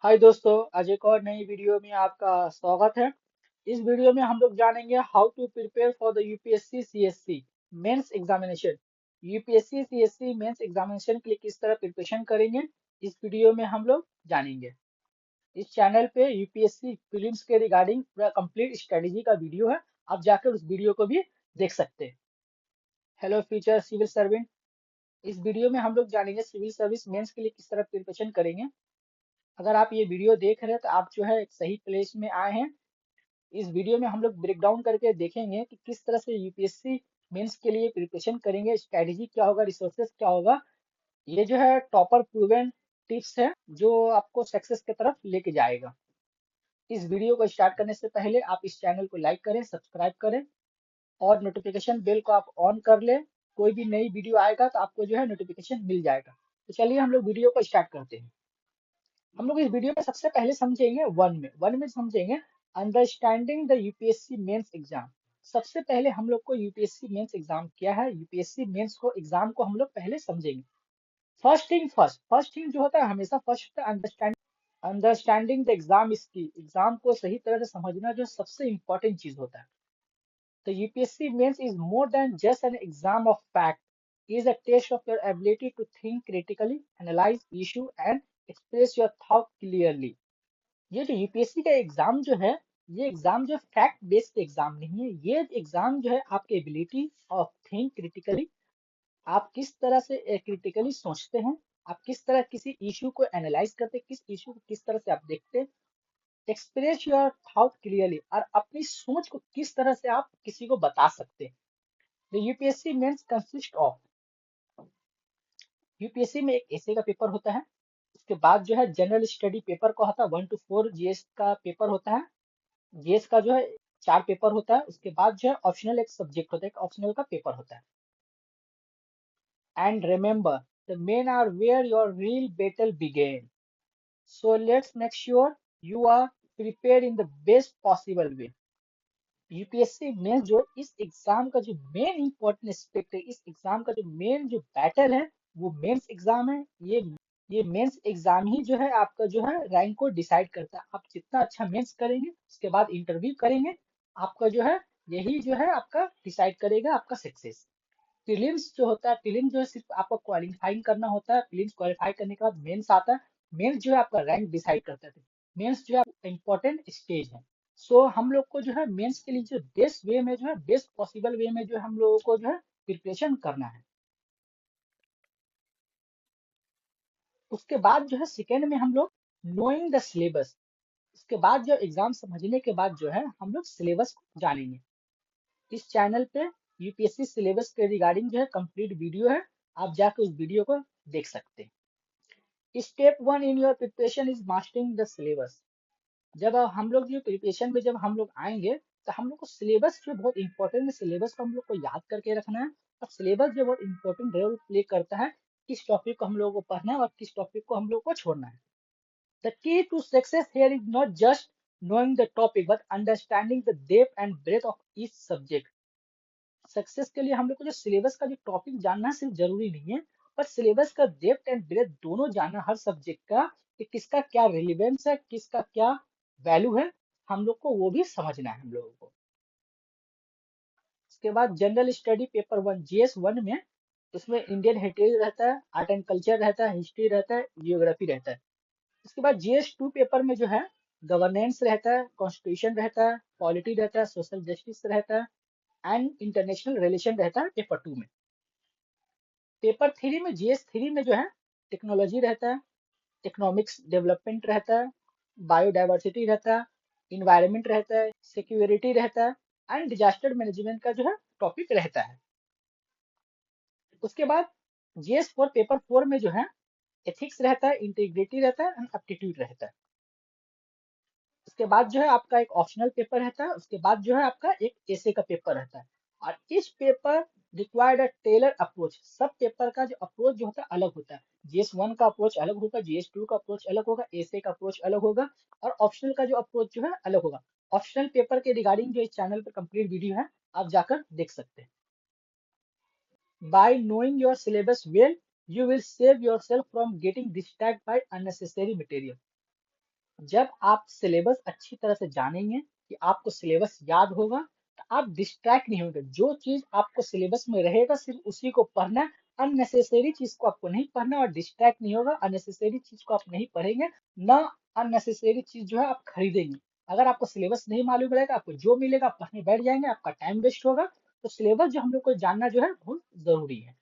हाय दोस्तों, आज एक और नई वीडियो में आपका स्वागत है। इस वीडियो में हम लोग जानेंगे how to prepare for the UPSC CSC mains examination. UPSC CSC mains examination के लिए किस तरह प्रिपरेशन करेंगे, इस वीडियो में हम लोग जानेंगे। इस चैनल पे यूपीएससी प्रीलिम्स के रिगार्डिंग पूरा कंप्लीट स्ट्रेटेजी का वीडियो है, आप जाकर उस वीडियो को भी देख सकते हैं। हेलो फ्यूचर सिविल सर्वेंट, इस वीडियो में हम लोग जानेंगे सिविल सर्विस मेंस के लिए किस तरह प्रिपरेशन करेंगे। अगर आप ये वीडियो देख रहे हैं तो आप जो है एक सही प्लेस में आए हैं। इस वीडियो में हम लोग ब्रेक डाउन करके देखेंगे कि किस तरह से यूपीएससी मेंस के लिए प्रिपरेशन करेंगे, स्ट्रेटेजी क्या होगा, रिसोर्सेज क्या होगा। ये जो है टॉपर प्रूवन टिप्स है जो आपको सक्सेस की तरफ लेके जाएगा। इस वीडियो को स्टार्ट करने से पहले आप इस चैनल को लाइक करें, सब्सक्राइब करें और नोटिफिकेशन बेल को आप ऑन कर लें। कोई भी नई वीडियो आएगा तो आपको जो है नोटिफिकेशन मिल जाएगा। तो चलिए हम लोग वीडियो को स्टार्ट करते हैं। हम लोग इस वीडियो में सबसे पहले समझेंगे वन में समझेंगे understanding the UPSC mains exam. सबसे पहले हम लोग को यूपीएससी मेंस एग्जाम क्या है, यूपीएससी मेंस को एग्जाम को हम लोग पहले समझेंगे। फर्स्ट थिंग जो होता है, हमेशा फर्स्ट होता है अंडरस्टैंडिंग द एग्जाम इज की। एग्जाम को सही तरह से समझना जो सबसे इंपॉर्टेंट चीज होता है। The UPSC means is more than just an exam of fact. It is a test of your ability to think critically, analyze issue and express your thought clearly. ये जो यूपीएससी का एग्जाम जो है, ये exam जो fact based exam नहीं है। ये एग्जाम जो है आपकी एबिलिटी ऑफ थिंक क्रिटिकली, आप किस तरह से क्रिटिकली सोचते हैं, आप किस तरह किसी इशू को एनालाइज करते हैं, किस इशू को किस तरह से आप देखते हैं, एक्सप्रेस योर थॉट क्लियरली, और अपनी सोच को किस तरह से आप किसी को बता सकते हैं। The UPSC mains consist of, UPSC में एक एसए का पेपर होता है, उसके बाद जो है जनरल स्टडी पेपर का होता है, 1 to 4 जीएस का पेपर होता है। जीएस का जो है 4 पेपर होता है। उसके बाद जो है ऑप्शनल एक सब्जेक्ट होता है, एक ऑप्शनल का पेपर होता है। And remember the main are where your real battle begin, so let's make sure you are prepare in the best possible way. UPSC में जो इस एग्जाम का जो मेन इंपॉर्टेंट एस्पेक्ट है, इस एग्जाम का जो मेन जो बैटल है, वो मेंस एग्जाम है। ये मेंस एग्जाम ही जो है आपका जो है रैंक को डिसाइड करता है। आप जितना अच्छा मेंस करेंगे, उसके बाद इंटरव्यू करेंगे, आपका जो है यही जो है आपका डिसाइड करेगा आपका सक्सेस। प्रीलिम्स जो होता है, प्रीलिम्स जो है सिर्फ आपको क्वालिफाइंग करना होता है। प्रीलिम्स क्वालिफाई करने के बाद मेंस आता है। मेंस जो है आपका रैंक डिसाइड करता है। मेंस जो है इंपॉर्टेंट स्टेज है। सो हम लोग को जो है मेंस के लिए जो बेस्ट वे में जो है, बेस्ट पॉसिबल वे में जो है हम लोगों को जो है प्रिपरेशन करना है। उसके बाद जो है सेकेंड में हम लोग नोइंग द सिलेबस। उसके बाद जो एग्जाम समझने के बाद जो है हम लोग सिलेबस को जानेंगे। इस चैनल पे यूपीएससी सिलेबस के रिगार्डिंग जो है कंप्लीट वीडियो है, आप जाकर उस वीडियो को देख सकते हैं। Step 1 in your preparation is mastering the syllabus. जब हम लोग जो प्रिपरेशन में जब हम लोग आएंगे तो हम लोग को सिलेबस जो बहुत इंपॉर्टेंट है, सिलेबस को हम लोग को याद करके रखना है। और सिलेबस जो बहुत इंपॉर्टेंट रोल प्ले करता है, किस टॉपिक को हम लोग को पढ़ना है और किस टॉपिक को हम लोग को छोड़ना है। The key to success here is not just knowing the topic but understanding the depth and breadth of each subject. Success के लिए हम लोग को जो सिलेबस का जो टॉपिक जानना सिर्फ जरूरी नहीं है, पर सिलेबस का डेप्थ एंड ब्रेथ दोनों जानना हर सब्जेक्ट का, कि किसका क्या रिलेवेंस है, किसका क्या वैल्यू है, हम लोग को वो भी समझना है हम लोगों को। उसके बाद जनरल स्टडी पेपर 1 जीएस 1 में, उसमें इंडियन हेरिटेज रहता है, आर्ट एंड कल्चर रहता है, हिस्ट्री रहता है, जियोग्राफी रहता है। उसके बाद जीएस 2 पेपर में जो है गवर्नेंस रहता है, कॉन्स्टिट्यूशन रहता है, पॉलिटी रहता है, सोशल जस्टिस रहता है एंड इंटरनेशनल रिलेशन रहता है पेपर 2 में। पेपर 3 में जीएस 3 में जो है टेक्नोलॉजी रहता है, इकोनॉमिक्स डेवलपमेंट रहता है, बायोडाइवर्सिटी रहता है, इन्वायरमेंट रहता है, सिक्योरिटी रहता है एंड डिजास्टर मैनेजमेंट का जो है टॉपिक रहता है। उसके बाद जीएस 4 पेपर 4 में जो है एथिक्स रहता है, इंटीग्रिटी रहता है एंड एप्टीट्यूड रहता है। उसके बाद जो है आपका एक ऑप्शनल पेपर रहता है। उसके बाद जो है आपका एक एसे का पेपर रहता है। और इस paper required a tailor approach. सब पेपर का जो अप्रोच जो होता है अलग होता है। जीएस 1 का अप्रोच अलग होगा, जीएस 2 का अप्रोच अलग होगा, एसे का अप्रोच अलग होगा और ऑप्शनल का जो अप्रोच जो है अलग होगा। ऑप्शनल पेपर के रिगार्डिंग जो इस चैनल पर कंप्लीट वीडियो है, आप जाकर देख सकते हैं। Bye knowing your syllabus well, you will save yourself from getting distracted by unnecessary material. जब आप सिलेबस अच्छी तरह से जानेंगे कि आपको सिलेबस याद होगा, तो आप डिस्ट्रैक्ट नहीं होंगे। जो चीज आपको सिलेबस में रहेगा सिर्फ उसी को पढ़ना है। अननेसेसरी चीज को आपको नहीं पढ़ना और डिस्ट्रैक्ट नहीं होगा। अननेसेसरी चीज को आप नहीं पढ़ेंगे, ना अननेसेसरी चीज जो है आप खरीदेंगे। अगर आपको सिलेबस नहीं मालूम रहेगा, आपको जो मिलेगा आप पढ़ने बैठ जाएंगे, आपका टाइम वेस्ट होगा। तो सिलेबस जो हम लोग को जानना जो है बहुत जरूरी है।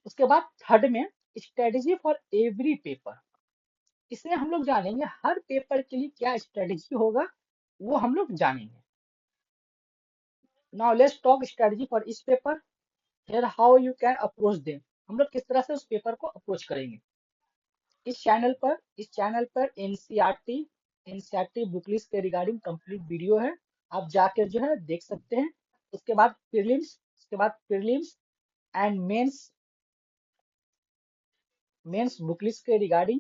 उसके बाद थर्ड में, स्ट्रेटेजी फॉर एवरी पेपर। इसमें हम लोग जानेंगे हर पेपर के लिए क्या स्ट्रेटेजी होगा, वो हम लोग जानेंगे। Now let's talk strategy for इस paper. Here how you can approach them. हम लोग किस तरह से उस पेपर को अप्रोच करेंगे। इस चैनल पर एनसीईआरटी बुक लिस्ट के रिगार्डिंग कंप्लीट वीडियो है। आप जाकर जो है देख सकते हैं। उसके बाद prelims and mains book list के रिगार्डिंग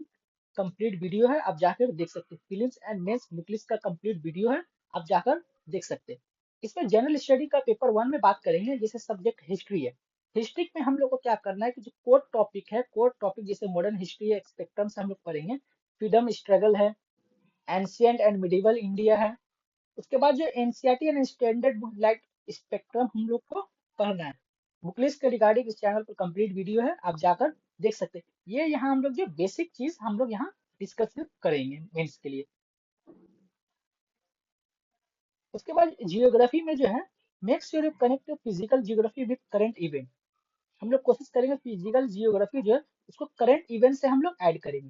कंप्लीट वीडियो है। आप जाकर देख सकते हैं। Prelims and mains book list का कंप्लीट वीडियो है। आप जाकर देख सकते हैं। इसमें जनरल स्टडी का पेपर 1 में बात करेंगे, जैसे सब्जेक्ट हिस्ट्री है। हिस्ट्री में हम लोग को क्या करना है कि जो कोर टॉपिक जैसे मॉडर्न हिस्ट्री है, स्पेक्ट्रम से हम लोग पढ़ेंगे। फ्रीडम स्ट्रगल है, एंशियंट एंड मिडिवल इंडिया है। उसके बाद जो NCERT and standard book like spectrum हम लोग को पढ़ना है। बुक लिस्ट के रिगार्डिंग इस चैनल पर कंप्लीट वीडियो है, आप जाकर देख सकते हैं। ये यहाँ हम लोग जो बेसिक चीज हम लोग यहाँ डिस्कस करेंगे मेंस के लिए। उसके बाद जियोग्राफी में जो है, make sure you connect physical geography with current event. हम लोग कोशिश करेंगे फिजिकल जियोग्राफी जो है उसको करंट इवेंट से हम लोग ऐड करेंगे।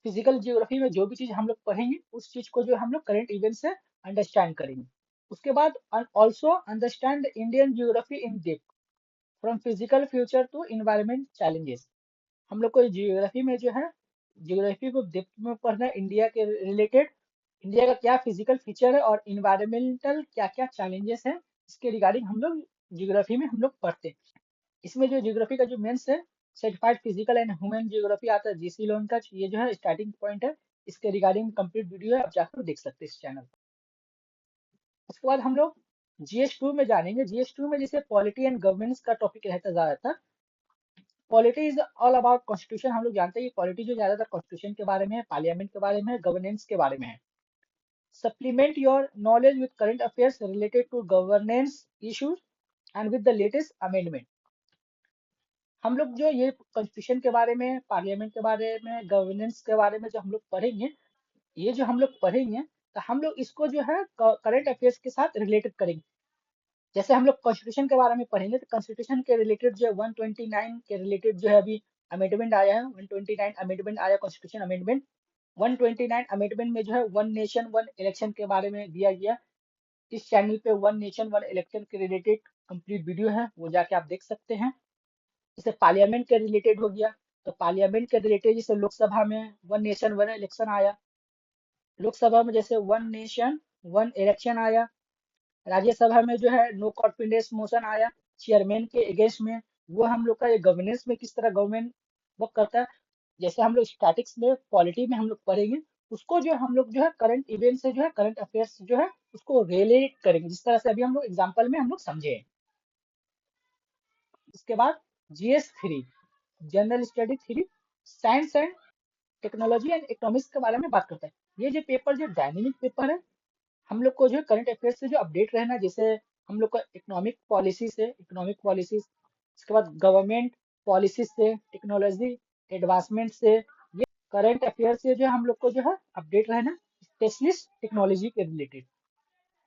फिजिकल जियोग्राफी में जो भी चीज हम लोग पढ़ेंगे उस चीज को जो हम लोग करंट इवेंट से अंडरस्टैंड करेंगे। उसके बाद also understand Indian geography in depth, from physical future to environment challenges. हम लोग को जियोग्राफी में जो है, जियोग्राफी को डेप्थ में पढ़ना है, इंडिया के रिलेटेड। इंडिया का क्या फिजिकल फीचर है और इन्वायरमेंटल क्या क्या चैलेंजेस हैं, इसके रिगार्डिंग हम लोग जियोग्राफी में हम लोग पढ़ते हैं। इसमें जो जियोग्राफी का जो मेंस है, certified physical and human geography आता है, जीसी लोन का, ये जो है स्टार्टिंग पॉइंट है। इसके रिगार्डिंग कंप्लीट वीडियो है, आप जाकर देख सकते हैं इस चैनल पर। उसके बाद हम लोग जीएस 2 में जानेंगे। जीएस 2 में जैसे पॉलिटी एंड गवर्नेंस का टॉपिक रहता है ज्यादातर। Polity is all about constitution. हम लोग जानते हैं कि पॉलिटी जो ज्यादातर कॉन्स्टिट्यूशन के बारे में है, पार्लियामेंट के बारे में है, गवर्नेंस के बारे में है। Supplement your knowledge with current affairs related to governance issues and with the latest amendment. हम लोग जो ये कॉन्स्टिट्यूशन के बारे में, पार्लियामेंट के बारे में, गवर्नेंस के बारे में जो हम लोग पढ़ेंगे, ये जो हम लोग पढ़ेंगे, तो हम लोग इसको जो है करंट अफेयर्स के साथ रिलेटेड करेंगे। जैसे हम लोग कॉन्स्टिट्यूशन के बारे में पढ़ेंगे तो कॉन्स्टिट्यूशन के रिलेटेड जो है 129 के रिलेटेड जो है अभी अमेंडमेंट आया है। 129 अमेंडमेंट आया, कॉन्स्टिट्यूशन अमेंडमेंट। 129 अमेंडमेंट में जो है वन नेशन वन इलेक्शन के बारे में दिया गया। इस चैनल पे वन नेशन वन इलेक्शन के रिलेटेड कंप्लीट वीडियो है, वो जाके आप देख सकते हैं। जैसे पार्लियामेंट के रिलेटेड हो गया, तो पार्लियामेंट के रिलेटेड जैसे लोकसभा में वन नेशन वन इलेक्शन आया। लोकसभा में जैसे वन नेशन वन इलेक्शन आया। राज्यसभा में जो है नो कॉन्फिडेंस मोशन आया चेयरमैन के अगेंस्ट में। वो हम लोग का ये गवर्नेंस में किस तरह गवर्नमेंट वर्क करता है, जैसे हम लोग स्टैटिक्स में पॉलिटी में हम लोग पढ़ेंगे, उसको जो हम लोग जो है करंट इवेंट से जो है, करंट अफेयर्स जो है उसको रिलेट करेंगे, जिस तरह से अभी हम लोग एग्जाम्पल में हम लोग समझे हैं। इसके बाद GS 3, general study 3, science and technology and economics के बारे में बात करता है। ये जो पेपर जो डायनेमिक पेपर है, हम लोग को जो करंट अफेयर से जो अपडेट रहना, जैसे हम लोग का इकोनॉमिक पॉलिसीज, उसके बाद गवर्नमेंट पॉलिसीज से, टेक्नोलॉजी एडवांसमेंट से, ये करंट अफेयर से जो हम लोग को जो है अपडेट रहना, स्पेशलिस्ट टेक्नोलॉजी के रिलेटेड।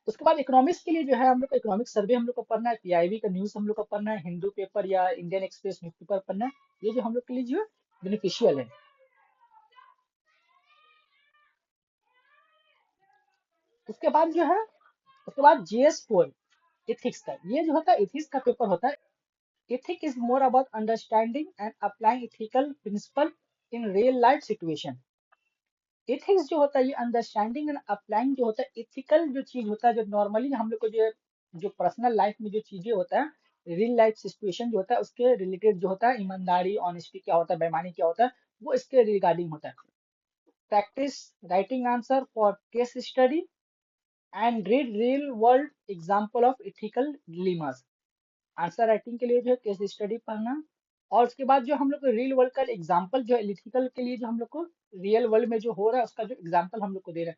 उसके बाद इकोनॉमिक्स के लिए जो है हम लोग का इकोनॉमिक सर्वे हम लोग को पढ़ना है, पीआईबी का न्यूज हम लोग को पढ़ना है, हिंदू पेपर या इंडियन एक्सप्रेस न्यूज़पेपर पढ़ना है। ये जो हम लोग के लिए जो है बेनिफिशियल है। उसके बाद जो है, उसके बाद GS 4, इथिक्स का, ये जो होता है इथिक्स का पेपर होता है। Ethic is more about understanding and applying ethical principle in real life situation. Ethics जो होता है ये अंडरस्टैंडिंग एंड अप्लाइंग जो होता है, इथिकल जो चीज होता है, जो नॉर्मली हम लोग को जो जो पर्सनल लाइफ में जो चीजें होता है, रियल लाइफ सिचुएशन जो होता है उसके रिलेटेड जो होता है, ईमानदारी, ऑनेस्टी क्या होता है, बेईमानी क्या होता है, वो इसके रिगार्डिंग होता है। Practice writing answer for case study and read real world example of ethical dilemmas. Answer writing के लिए जो है केस स्टडी पढ़ना और उसके बाद जो हम लोग को रियल वर्ल्ड का एग्जाम्पल जो है लिथिकल के लिए जो हम लोग को रियल वर्ल्ड में जो हो रहा है उसका जो एग्जाम्पल हम लोग को दे रहा है,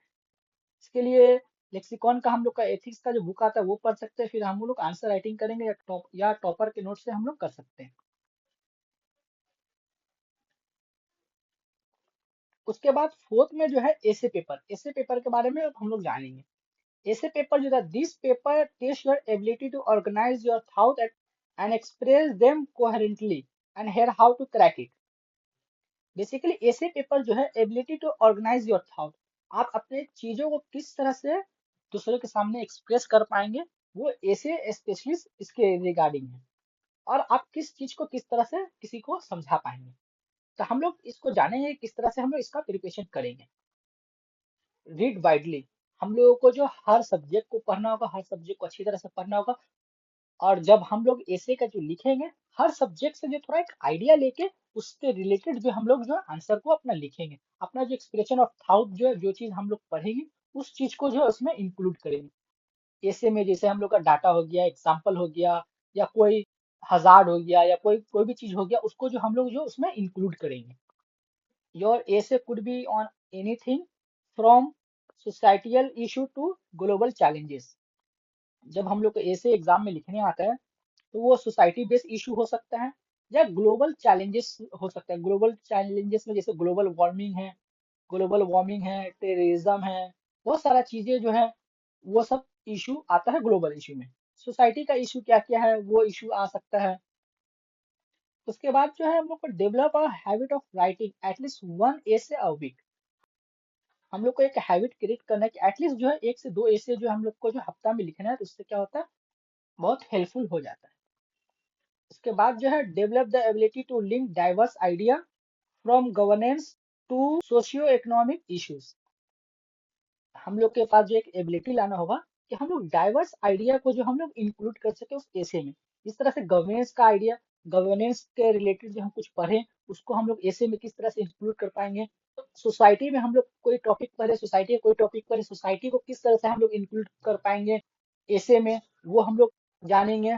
इसके लिए लेक्सिकॉन का हम लोग का एथिक्स का जो बुक आता है वो पढ़ सकते हैं, फिर हम लोग आंसर राइटिंग करेंगे या टॉपर के नोट से हम लोग कर सकते हैं। उसके बाद फोर्थ में जो है ऐसे पेपर, ऐसे पेपर के बारे में अब हम लोग जानेंगे। ऐसे पेपर जो था, this paper test your ability to organise your thought and express them coherently and here how to crack it. Basically ऐसे पेपर जो है ability to organise your thought, आप अपने चीजों को किस तरह से दूसरों के सामने एक्सप्रेस कर पाएंगे, वो ऐसे स्पेशलिस्ट इसके रिगार्डिंग है। और आप किस चीज को किस तरह से किसी को समझा पाएंगे, तो हम लोग इसको जानेंगे किस तरह से हम लोग इसका प्रिपरेशन करेंगे। रीड वाइडली, हम लोगों को जो हर सब्जेक्ट को पढ़ना होगा, हर सब्जेक्ट को अच्छी तरह से पढ़ना होगा। और जब हम लोग ऐसे का जो लिखेंगे, हर सब्जेक्ट से जो थोड़ा एक आइडिया लेके उससे रिलेटेड जो हम लोग जो आंसर को अपना लिखेंगे, अपना जो एक्सप्रेशन ऑफ थॉट जो है, जो चीज हम लोग पढ़ेंगे उस चीज को जो है उसमें इंक्लूड करेंगे। ऐसे में जैसे हम लोग का डाटा हो गया, एग्जाम्पल हो गया, या कोई हजार्ड हो गया, या कोई कोई भी चीज हो गया, उसको जो हम लोग जो उसमें इंक्लूड करेंगे। Your essay could be on anything from societal issue to global challenges। जब हम लोग को ऐसे एग्जाम में लिखने आता है तो वो सोसाइटी बेस्ड इशू हो सकता है या ग्लोबल चैलेंजेस हो सकता है। ग्लोबल चैलेंजेस में जैसे ग्लोबल वार्मिंग है, टेररिज्म है, बहुत सारा चीजें जो है वो सब इशू आता है ग्लोबल इशू में। सोसाइटी का इशू क्या क्या है वो इशू आ सकता है। उसके बाद जो है हम लोग को develop a habit of writing at least one essay a week. हम लोग को एक हैबिट क्रिएट करना है कि एटलीस्ट जो है एक से दो एसे जो हम लोग को जो हफ्ता में लिखना है, तो उससे क्या होता है, बहुत हेल्पफुल हो जाता है। उसके बाद जो है develop the ability to link diverse idea from governance to socio economic issues. हम लोग के पास जो एक एबिलिटी लाना होगा कि हम लोग डाइवर्स आइडिया को जो हम लोग इंक्लूड कर सके उस एसे में। इस तरह से गवर्नेंस का आइडिया, गवर्नेंस के रिलेटेड जो हम कुछ पढ़े उसको हम लोग एसे में किस तरह से इंक्लूड कर पाएंगे। सोसाइटी में हम लोग कोई टॉपिक पढ़े, सोसाइटी का कोई टॉपिक पढ़े, सोसाइटी को किस तरह से हम लोग इंक्लूड कर पाएंगे एसे में, वो हम लोग जानेंगे।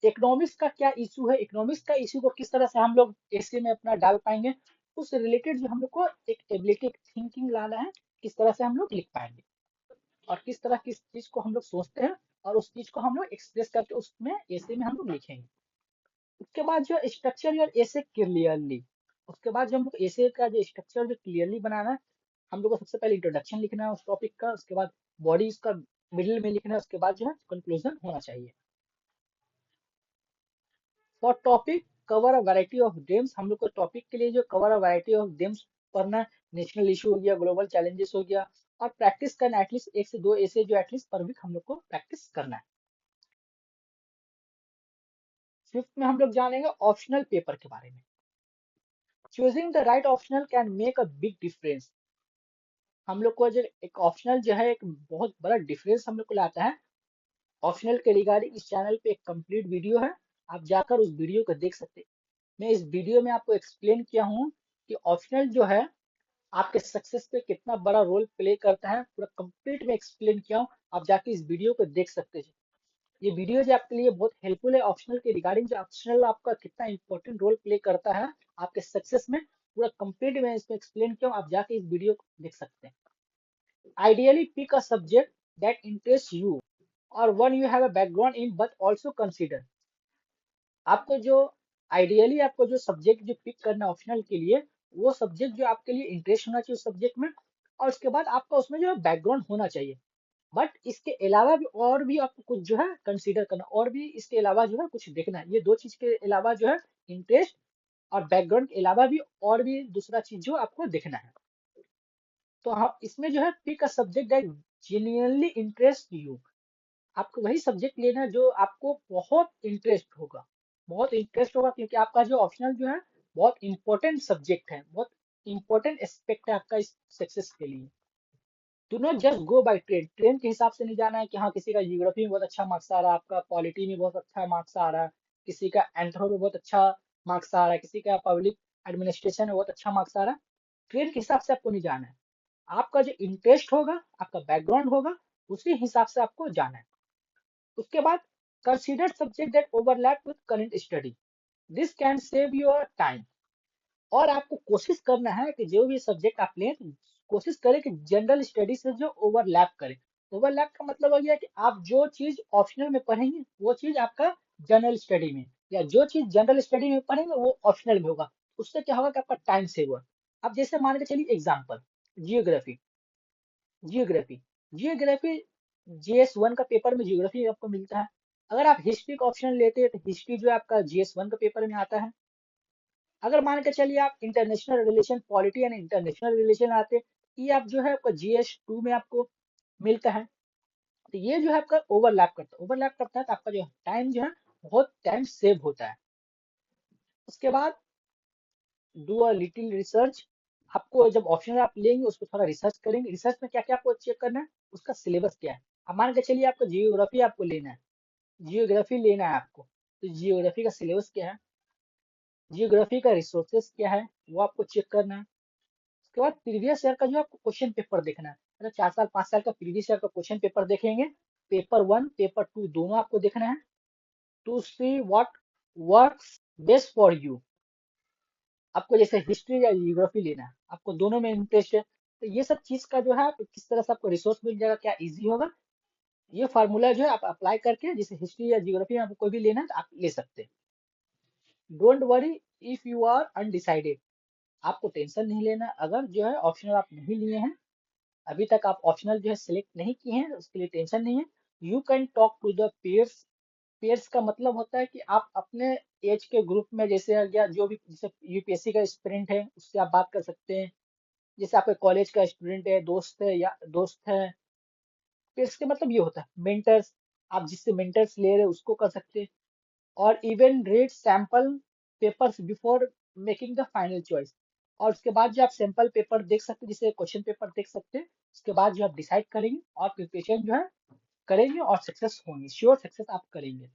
इकोनॉमिक्स का क्या इशू है, इकोनॉमिक्स का इशू को किस तरह से हम लोग एसे में अपना डाल पाएंगे, उस रिलेटेड जो हम लोग को एक एबिलिटी, एक थिंकिंग लाना है, किस तरह से हम लोग लिख पाएंगे और किस तरह किस चीज को हम लोग सोचते हैं और उस चीज को हम लोग एक्सप्रेस करके उसमें ऐसे में हम लोग लिखेंगे। उसके बाद जो स्ट्रक्चर और ऐसे क्लियरली, उसके बाद जो हम लोग ऐसे का जो स्ट्रक्चर जो क्लियरली बनाना है, हम लोग को सबसे पहले इंट्रोडक्शन लिखना है उस टॉपिक का, उसके बाद बॉडी इसका मिडिल में लिखना है, उसके बाद जो है कंक्लूजन होना चाहिए। For topic cover a variety of games, हम लोग को टॉपिक के लिए जो cover a variety of games पढ़ना है, नेशनल इशू हो गया, ग्लोबल चैलेंजेस हो गया, और प्रैक्टिस करना एटलीस्ट एक से दो ऐसे जो एटलीस्ट पर वीक हम लोग को प्रैक्टिस करना है। फिफ्थ में हम लोग जानेंगे ऑप्शनल पेपर के बारे में। Choosing the right optional can make a big difference. हम लोग को जो एक ऑप्शनल जो है एक बहुत बड़ा डिफरेंस हम लोग को लाता है। ऑप्शनल के रिगार्डिंग इस चैनल पे एक कंप्लीट वीडियो है, आप जाकर उस वीडियो को देख सकते हैं। मैं इस वीडियो में आपको एक्सप्लेन किया हूँ कि ऑप्शनल जो है आपके सक्सेस पे कितना बड़ा रोल प्ले करता है, पूरा कंप्लीट में एक्सप्लेन किया हूँ। आप जाके इस वीडियो को देख सकते हैं। ये वीडियो जो आपके लिए बहुत हेल्पफुल है ऑप्शनल के रिगार्डिंग, जो ऑप्शनल आपका कितना इंपॉर्टेंट रोल प्ले करता है आपके सक्सेस में, पूरा कंप्लीट में इसमें एक्सप्लेन किया हूँ। आप जाके इस वीडियो को देख सकते हैं। Ideally pick a subject that interest you और one you have a background in, but also consider. आपको जो आइडियली आपको जो सब्जेक्ट जो पिक करना ऑप्शनल के लिए, वो सब्जेक्ट जो आपके लिए इंटरेस्ट होना चाहिए उस सब्जेक्ट में, और उसके बाद आपका उसमें जो है बैकग्राउंड होना चाहिए। बट इसके अलावा भी और भी आपको कुछ जो है कंसीडर करना, और भी इसके अलावा जो है कुछ देखना है। ये दो चीज के अलावा जो है इंटरेस्ट और बैकग्राउंड के अलावा भी और भी दूसरा चीज जो आपको देखना है। तो हाँ, इसमें जो है pick a subject that genuinely interest you. आपको वही सब्जेक्ट लेना है जो आपको बहुत इंटरेस्ट होगा, बहुत इंटरेस्ट होगा, क्योंकि आपका जो ऑप्शनल जो है बहुत इंपॉर्टेंट सब्जेक्ट है, बहुत इंपॉर्टेंट एस्पेक्ट है आपका इस सक्सेस के लिए। Do not just go by trend, trend के हिसाब से नहीं जाना है कि हाँ किसी का जियोग्राफी में बहुत अच्छा मार्क्स आ रहा है, आपका पॉलिटी में बहुत अच्छा मार्क्स आ रहा है, किसी का एंथ्रो में बहुत अच्छा मार्क्स आ रहा है, किसी का पब्लिक एडमिनिस्ट्रेशन में बहुत अच्छा मार्क्स आ रहा है। ट्रेंड के हिसाब से आपको नहीं जाना है। आपका जो इंटरेस्ट होगा, आपका बैकग्राउंड होगा, उसी हिसाब से आपको जाना है। उसके बाद consider subject that overlap with current study. This can save your time. और आपको कोशिश करना है कि जो भी सब्जेक्ट आप लें तो कोशिश करें कि जनरल स्टडी से जो ओवरलैप करे। ओवरलैप का मतलब हो गया कि आप जो चीज ऑप्शनल में पढ़ेंगे वो चीज आपका जनरल स्टडी में, या जो चीज जनरल स्टडी में पढ़ेंगे वो ऑप्शनल में होगा। उससे क्या होगा कि आपका टाइम सेव होगा। अब जैसे मान के चलिए example, geography. Geography geography GS1 का पेपर में जियोग्राफी आपको मिलता है। अगर आप हिस्ट्री का ऑप्शन लेते हैं तो हिस्ट्री जो है आपका GS1 का पेपर में आता है। अगर मान के चलिए आप international relation, polity and international relation आते हैं, ये आप जो है आपका GS2 में आपको मिलता है। तो ये जो है आपका ओवरलैप करता है तो आपका जो टाइम जो है बहुत टाइम सेव होता है। उसके बाद डू अ लिटिल रिसर्च। आपको जब ऑप्शन आप लेंगे उसको थोड़ा रिसर्च करेंगे। रिसर्च में क्या क्या आपको चेक करना है, उसका सिलेबस क्या है। अब मान के चलिए आपको जियोग्राफी आपको लेना है, जियोग्राफी लेना है आपको, तो जियोग्राफी का सिलेबस क्या है, जियोग्राफी का रिसोर्सेस क्या है, वो आपको चेक करना है। उसके बाद प्रीवियस ईयर का जो आपको क्वेश्चन पेपर देखना है, मतलब 4 साल 5 साल का प्रीवियस ईयर का क्वेश्चन पेपर देखेंगे। पेपर 1 पेपर 2 दोनों आपको देखना है, to see what works best for you. आपको जैसे हिस्ट्री या जियोग्राफी लेना है, आपको दोनों में इंटरेस्ट है, तो ये सब चीज का जो है आप किस तरह से आपको रिसोर्स मिल जाएगा, क्या इजी होगा, ये फार्मूला जो है आप अप्लाई करके जैसे हिस्ट्री या जियोग्राफी में आपको कोई भी लेना है तो आप ले सकते हैं। Don't worry if you are undecided. आपको टेंशन नहीं लेना अगर जो है ऑप्शनल आप नहीं लिए हैं, अभी तक आप ऑप्शनल जो है सिलेक्ट नहीं किए हैं, उसके लिए टेंशन नहीं है। You can talk to the peers. Peers का मतलब होता है कि आप अपने एज के ग्रुप में, जैसे या जो भी जैसे यूपीएससी का स्टूडेंट है उससे आप बात कर सकते हैं, जैसे आपके कॉलेज का स्टूडेंट है, दोस्त है या दोस्त है। पेयर्स का मतलब ये होता है मेंटर्स, आप जिससे मेंटर्स ले रहे हैं उसको कर सकते हैं। और even read sample papers before making the final choice. और उसके बाद जो आप सैंपल पेपर देख सकते हैं, जैसे क्वेश्चन पेपर देख सकते हैं, उसके बाद जो आप डिसाइड करेंगे और प्रिपरेशन जो है करेंगे और सक्सेस होंगे, श्योर सक्सेस आप करेंगे।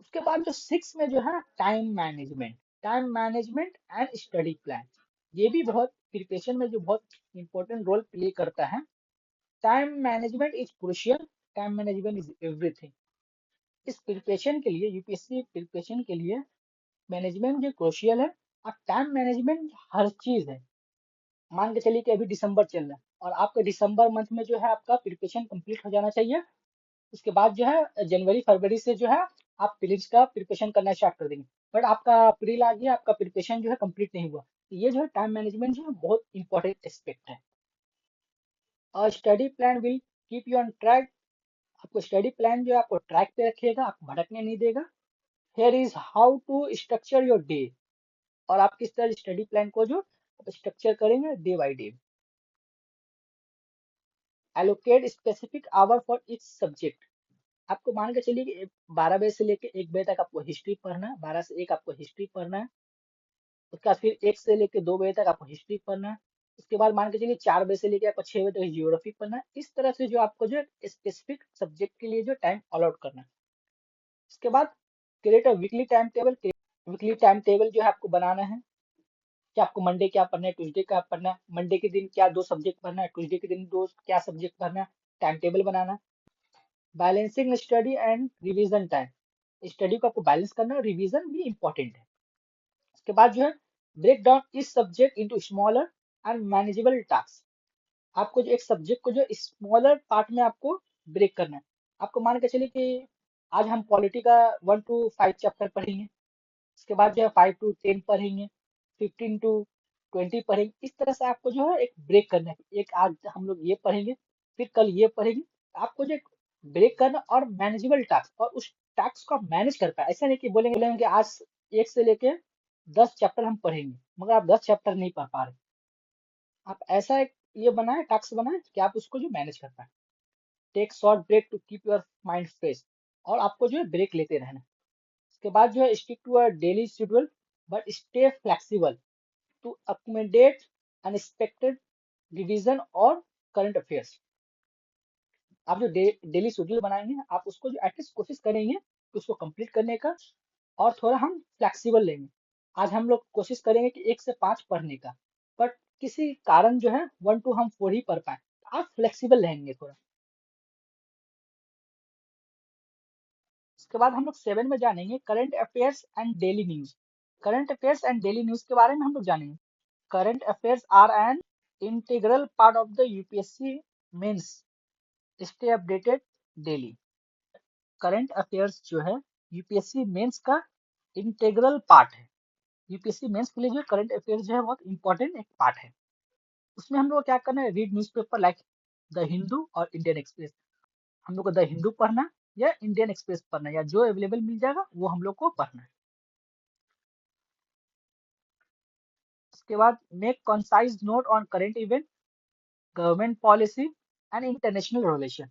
उसके बाद जो 6 में जो है time management and study plan, ये भी बहुत प्रिपरेशन में जो बहुत इंपॉर्टेंट रोल प्ले करता है। Time management is crucial, time management is everything. इस प्रिपरेशन के लिए, यूपीएससी प्रिपरेशन के लिए मैनेजमेंट जो क्रूशियल है, और टाइम मैनेजमेंट हर चीज है। मान के चलिए कि अभी दिसंबर चल रहा है और आपका दिसंबर मंथ में जो है आपका प्रिपरेशन कंप्लीट हो जाना चाहिए। उसके बाद जो है जनवरी फरवरी से जो है आप प्रीलिम्स का प्रिपरेशन करना स्टार्ट कर देंगे। बट आपका अप्रैल आ गया, आपका प्रिपरेशन जो है कंप्लीट नहीं हुआ, तो ये जो है टाइम मैनेजमेंट जो है बहुत इंपॉर्टेंट एस्पेक्ट है। और study plan will keep you on track. आपको स्टडी प्लान जो है आपको ट्रैक पे रखेगा, आपको भटकने नहीं देगा। Here is how to structure your day. और आप किस तरह स्टडी प्लान को जो स्ट्रक्चर करेंगे day by day. Allocate specific hour for each subject. आपको मान के चलिए कि 12 बजे से लेकर 1 बजे तक आपको हिस्ट्री पढ़ना है, 12 से 1 आपको हिस्ट्री पढ़ना है। उसके बाद फिर 1 से लेकर 2 बजे तक आपको हिस्ट्री पढ़ना है। उसके बाद मान के चलिए 4 बजे से लेकर आपको 6 बजे तक जियोग्राफी पढ़ना है। इस तरह से जो आपको जो स्पेसिफिक सब्जेक्ट के लिए जो टाइम अलॉट करना है। उसके बाद create a weekly time table. Weekly time table जो है आपको बनाना है कि आपको मंडे क्या पढ़ना है, ट्यूसडे क्या पढ़ना है, मंडे के दिन क्या 2 सब्जेक्ट पढ़ना है, ट्यूसडे के दिन दो क्या सब्जेक्ट पढ़ना है, time table banana. Balancing study and revision time. Study को आपको बैलेंस करना है, रिवीजन भी इंपॉर्टेंट है। उसके बाद जो है ब्रेक डाउन इस subject into smaller and manageable task. आपको जो एक सब्जेक्ट को जो स्मॉलर पार्ट में आपको ब्रेक करना है। आपको मान के चलिए कि आज हम पॉलिटी का 1 to 5 चैप्टर पढ़ेंगे, उसके बाद जो है 5 to 10 पढ़ेंगे, 15 to 20 पढ़ेंगे। इस तरह से आपको जो है एक ब्रेक करना है, एक आज हम लोग ये पढ़ेंगे, फिर कल ये पढ़ेंगे। आपको जो एक ब्रेक करना और मैनेजेबल टास्क, और उस टास्क को आप मैनेज कर पाए। ऐसा नहीं कि बोलेंगे कि आज 1 से लेके 10 चैप्टर हम पढ़ेंगे मगर आप 10 चैप्टर नहीं पढ़ पा रहे। आप ऐसा एक ये बनाए, टास्क बनाए कि आप उसको जो मैनेज कर पाए। Take short break to keep your mind fresh. और आपको जो है ब्रेक लेते रहना। उसके बाद जो है stick to a daily schedule but stay flexible to accommodate unexpected revision और करंट अफेयर्स। आप जो डेली शेड्यूल बनाएंगे आप उसको जो एटलीस्ट कोशिश करेंगे कि उसको कंप्लीट करने का, और थोड़ा हम फ्लेक्सिबल लेंगे। आज हम लोग कोशिश करेंगे कि 1 से 5 पढ़ने का, बट किसी कारण जो है 1 to हम 4 ही पढ़ पाए, आप फ्लेक्सिबल रहेंगे थोड़ा। उसके बाद हम लोग 7 में जानेंगे current affairs and daily news. Current affairs and daily news के बारे में हम लोग जानेंगे। Current affairs are an integral part of the UPSC mains, stay updated daily. Current affairs जो है यूपीएससी मेंस का इंटीग्रल पार्ट है। यूपीएससी मेंस के लिए जो करंट अफेयर्स जो है बहुत इंपॉर्टेंट एक पार्ट है। उसमें हम लोग को क्या करना है, read newspaper like the Hindu और इंडियन एक्सप्रेस। हम लोग को द हिंदू पढ़ना या इंडियन एक्सप्रेस पढ़ना, या जो अवेलेबल मिल जाएगा वो हम लोग को पढ़ना है। उसके बाद make concise note on current event, government policy and international relation.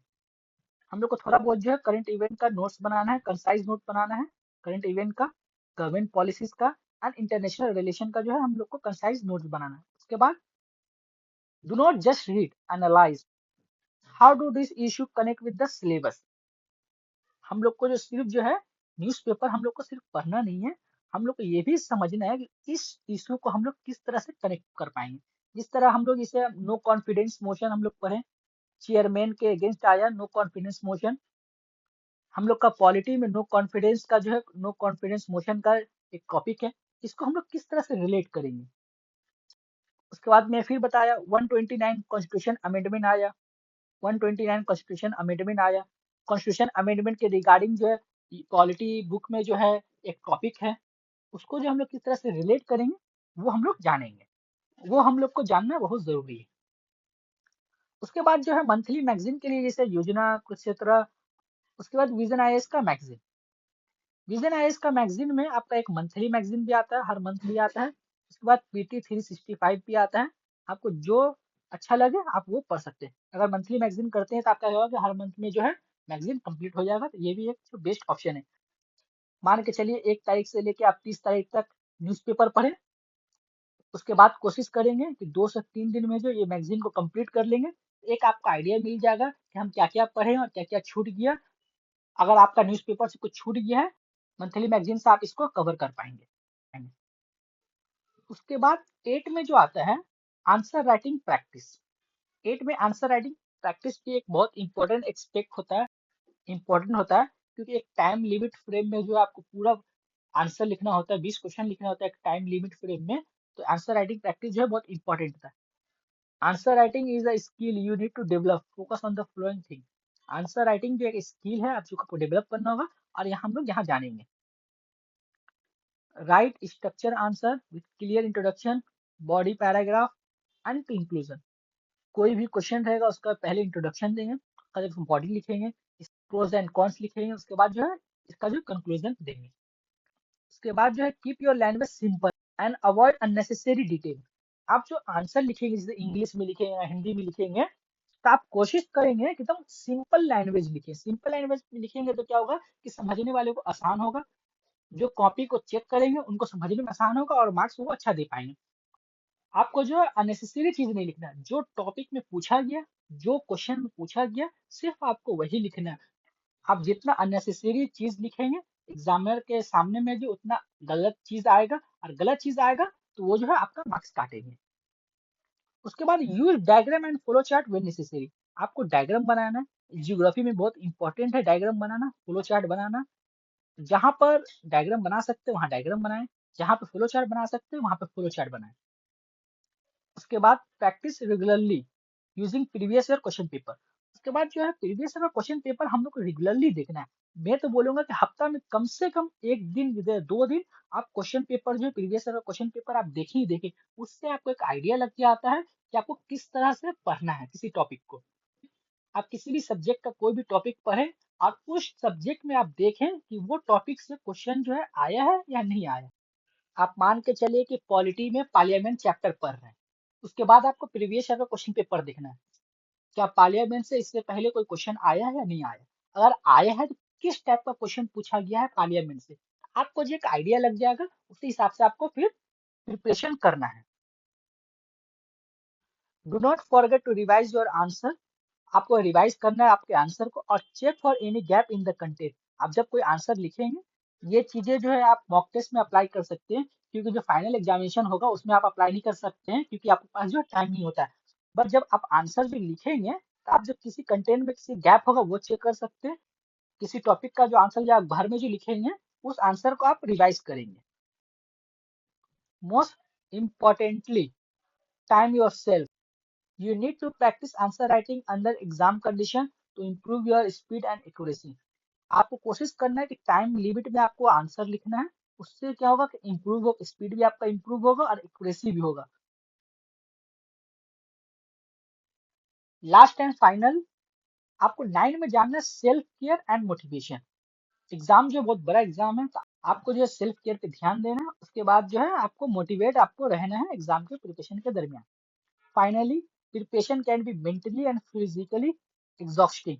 हम लोग को थोड़ा बहुत जो है करंट इवेंट का नोट्स बनाना है, कंसाइज नोट बनाना है करंट इवेंट का, गवर्नमेंट पॉलिसीज का एंड इंटरनेशनल रिलेशन का जो है हम लोग को कंसाइज नोट्स बनाना है। उसके बाद do not just read, analyse how do this issue connect with the syllabus. हम लोग को जो सिर्फ जो है न्यूज़पेपर हम लोग को सिर्फ पढ़ना नहीं है, हम लोग को ये भी समझना है कि इस इशू को हम लोग किस तरह से कनेक्ट कर पाएंगे। जिस तरह हम लोग इसे नो कॉन्फिडेंस मोशन हम लोग पढ़े, चेयरमैन के अगेंस्ट आया नो कॉन्फिडेंस मोशन। हम लोग का पॉलिटी में नो कॉन्फिडेंस का जो है नो कॉन्फिडेंस मोशन का एक टॉपिक है, इसको हम लोग किस तरह से रिलेट करेंगे। उसके बाद मैं फिर बताया 129 कॉन्स्टिट्यूशन अमेंडमेंट आया, 129 कॉन्स्टिट्यूशन अमेंडमेंट आया। कॉन्स्टिट्यूशन अमेंडमेंट के रिगार्डिंग जो है पॉलिटी बुक में जो है एक टॉपिक है, उसको जो हम लोग किस तरह से रिलेट करेंगे वो हम लोग जानेंगे, वो हम लोग को जानना बहुत जरूरी है। उसके बाद जो है मंथली मैगजीन के लिए जैसे योजना कुरुक्षेत्र। उसके बाद विजन आईएएस का मैगजीन, विजन आईएएस का मैगजीन में आपका एक मंथली मैगजीन भी आता है, हर मंथ भी आता है। उसके बाद पीटी 365 भी आता है। आपको जो अच्छा लगे आप वो पढ़ सकते हैं। अगर मंथली मैगजीन करते हैं तो आपका होगा कि हर मंथ में जो है मैगजीन कंप्लीट हो जाएगा, तो ये भी एक बेस्ट ऑप्शन है। मान के चलिए 1 तारीख से लेके आप 30 तारीख तक न्यूज़पेपर पढ़ें, उसके बाद कोशिश करेंगे कि 2 से 3 दिन में जो ये मैगजीन को कंप्लीट कर लेंगे। एक आपको आइडिया मिल जाएगा कि हम क्या क्या पढ़े और क्या क्या छूट गया। अगर आपका न्यूज़पेपर से कुछ छूट गया है, मंथली मैगजीन से आप इसको कवर कर पाएंगे। उसके बाद 8 में जो आता है आंसर राइटिंग प्रैक्टिस। 8 में आंसर राइटिंग प्रैक्टिस भी एक बहुत इंपॉर्टेंट एक्सपेक्ट होता है, इंपॉर्टेंट होता है, क्योंकि एक टाइम लिमिट फ्रेम में जो है आपको पूरा आंसर लिखना होता है, 20 क्वेश्चन लिखना होता है एक टाइम लिमिट फ्रेम में। तो आंसर राइटिंग प्रैक्टिस जो है बहुत इंपॉर्टेंट होता है। Answer writing is a skill you need to develop, focus on the following thing. Answer writing जो एक स्किल है आप जो आपको डेवलप करना होगा, और यहाँ हम लोग यहाँ जानेंगे। Right structure answer with clear introduction, body paragraph and conclusion. कोई भी क्वेश्चन रहेगा उसका पहले इंट्रोडक्शन देंगे, उसका जब बॉडी लिखेंगे, प्रोज एंड कॉन्स लिखेंगे, उसके बाद जो है इसका जो कंक्लूजन देंगे। उसके बाद जो है keep your language simple and avoid unnecessary detail. आप जो आंसर लिखेंगे जैसे इंग्लिश में लिखेंगे या हिंदी में लिखेंगे, तो आप कोशिश करेंगे कि एकदम सिंपल लैंग्वेज लिखें। सिंपल लैंग्वेज में लिखेंगे तो क्या होगा कि समझने वाले को आसान होगा, जो कॉपी को चेक करेंगे उनको समझने में आसान होगा और मार्क्स वो अच्छा दे पाएंगे। आपको जो है अननेसेसरी चीज नहीं लिखना है, जो टॉपिक में पूछा गया, जो क्वेश्चन में पूछा गया सिर्फ आपको वही लिखना है। आप जितना अननेसेसरी चीज लिखेंगे एग्जामिनर के सामने में जो उतना गलत चीज आएगा, और गलत चीज आएगा तो वो जो है आपका मार्क्स काटेंगे। उसके बाद use diagram and flow chart when necessary. आपको डायग्राम बनाना है, जियोग्राफी में बहुत इंपॉर्टेंट है डायग्राम बनाना, फ्लो चार्ट बनाना। जहां पर डायग्राम बना सकते हैं वहां डायग्राम बनाएं, जहां पे फ्लो चार्ट बना सकते हैं वहां पे फ्लो चार्ट बनाएं। उसके बाद practice regularly using previous year question paper. उसके बाद जो है प्रीवियस ईयर क्वेश्चन पेपर हम लोग को रेगुलरली देखना है। मैं तो बोलूंगा कि हफ्ता में कम से कम 1 दिन 2 दिन आप क्वेश्चन पेपर जो है प्रीवियस ईयर क्वेश्चन पेपर आप देखें ही देखें। उससे आपको एक आइडिया लग जाता है कि आपको किस तरह से पढ़ना है किसी टॉपिक को। आप किसी भी सब्जेक्ट का कोई भी टॉपिक पढ़ें और उस सब्जेक्ट में आप देखें कि वो टॉपिक से क्वेश्चन जो है आया है या नहीं आया। आप मान के चलिए कि पॉलिटी में पार्लियामेंट चैप्टर पढ़ रहे हैं, उसके बाद आपको प्रीवियस ईयर का क्वेश्चन पेपर देखना है, क्या पार्लियामेंट से इससे पहले कोई क्वेश्चन आया है या नहीं आया। अगर आया है तो किस टाइप का क्वेश्चन पूछा गया है पार्लियामेंट से, आपको जो एक आइडिया लग जाएगा, उसी हिसाब से आपको फिर प्रिपरेशन करना है। Do not forget to revise your answer. आपको रिवाइज करना है आपके आंसर को, और check for any gap in the content. आप जब कोई आंसर लिखेंगे, ये चीजें जो है आप मॉक टेस्ट में अप्लाई कर सकते हैं, क्योंकि जो फाइनल एग्जामिनेशन होगा उसमें आप अप्लाई नहीं कर सकते हैं क्योंकि आपके पास जो टाइम नहीं होता है। बट जब आप आंसर जो लिखेंगे तो आप जब किसी कंटेंट में किसी गैप होगा वो चेक कर सकते हैं। किसी टॉपिक का जो आंसर जो आप घर में जो लिखेंगे उस आंसर को आप रिवाइज करेंगे। Most importantly, time your self. You need to practice answer writing under exam condition to improve your speed and accuracy. आपको कोशिश करना है कि टाइम लिमिट में आपको आंसर लिखना है। उससे क्या होगा कि इम्प्रूव हो, स्पीड भी आपका इम्प्रूव होगा और एक्यूरेसी भी होगा। लास्ट एंड फाइनल, आपको 9 में जानना है self care and motivation. Exam जो बहुत बड़ा एग्जाम है, तो आपको जो है सेल्फ केयर पे ध्यान देना है। उसके बाद जो है आपको मोटिवेट आपको रहना है एग्जाम के प्रिपरेशन के दरमियान। Finally, preparation can be mentally and physically exhausting.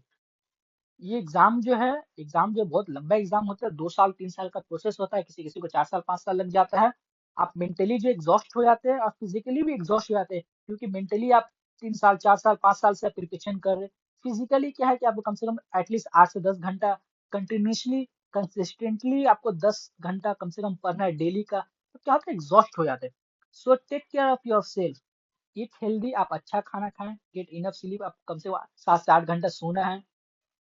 ये एग्जाम जो बहुत लंबा एग्जाम होता है, 2 साल 3 साल का प्रोसेस होता है, किसी किसी को 4 साल 5 साल लग जाता है। आप मेंटली जो एग्जॉस्ट हो जाते हैं और फिजिकली भी एग्जॉस्ट हो जाते हैं, क्योंकि मेंटली आप 3 साल 4 साल 5 साल से प्रिपरेशन कर रहे हैं। फिजिकली क्या है कि आपको कम से कम एटलीस्ट 8 से 10 घंटा कंटिन्यूसली कंसिस्टेंटली आपको 10 घंटा कम से कम पढ़ना है डेली का। तो क्या होता है, एग्जॉस्ट हो जाते हैं। So take care of yourself, eat healthy, आप अच्छा खाना खाएं, गेट इनफ स्लीप, आप कम से कम 7 से 8 घंटा सोना है।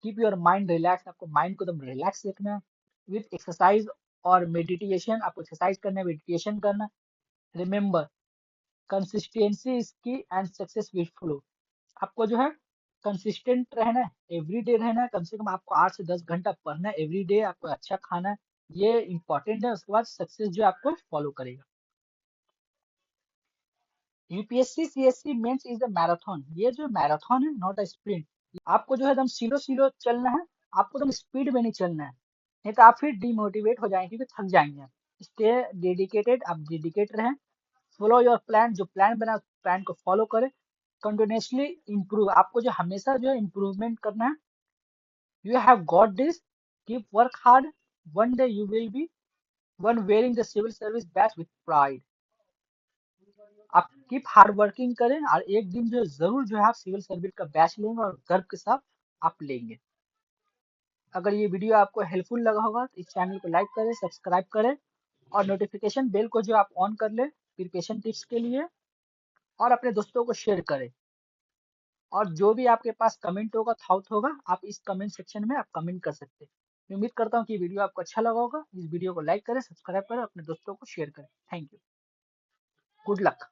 कीप योर माइंड रिलैक्स, आपको माइंड को एकदम रिलैक्स रखना है। विथ एक्सरसाइज और मेडिटेशन, आपको एक्सरसाइज करना है, मेडिटेशन करना है। रिमेंबर, कंसिस्टेंसी इज की एंड सक्सेस विल फ्लो। आपको जो है कंसिस्टेंट रहना है, एवरी डे रहना है, कम से कम आपको 8 से 10 घंटा पढ़ना है एवरी डे, आपको अच्छा खाना है, ये इंपॉर्टेंट है। उसके बाद सक्सेस जो है आपको फॉलो करेगा। UPSC CSC mains is a marathon, ये जो मैराथन है नॉट अ स्प्रिंट। आपको जो है एकदम स्लो स्लो चलना है, आपको एकदम स्पीड में नहीं चलना है, नहीं तो आप फिर डिमोटिवेट हो जाएंगे, क्योंकि थक जाएंगे आप। स्टे डेडिकेटेड, आप डेडिकेट रहें। फॉलो योर प्लान, जो प्लान बना उस प्लान को फॉलो करें। कंटिन्यूसली इंप्रूव, आपको जो हमेशा जो है इम्प्रूवमेंट करना है। You have got this, keep work hard, one day you will be one wearing the civil service badge with pride. आप कीप हार्ड वर्किंग करें और एक दिन जो है जरूर जो है आप सिविल सर्विस का बैच लेंगे और गर्व के साथ आप लेंगे। अगर ये वीडियो आपको हेल्पफुल लगा होगा तो इस चैनल को लाइक करें, सब्सक्राइब करें और नोटिफिकेशन बेल को जो आप ऑन कर लें प्रिपरेशन टिप्स के लिए, और अपने दोस्तों को शेयर करें। और जो भी आपके पास कमेंट होगा, थाउट होगा, आप इस कमेंट सेक्शन में आप कमेंट कर सकते हैं। मैं उम्मीद करता हूँ कि वीडियो आपको अच्छा लगा होगा। इस वीडियो को लाइक करें, सब्सक्राइब करें, अपने दोस्तों को शेयर करें। Thank you, good luck.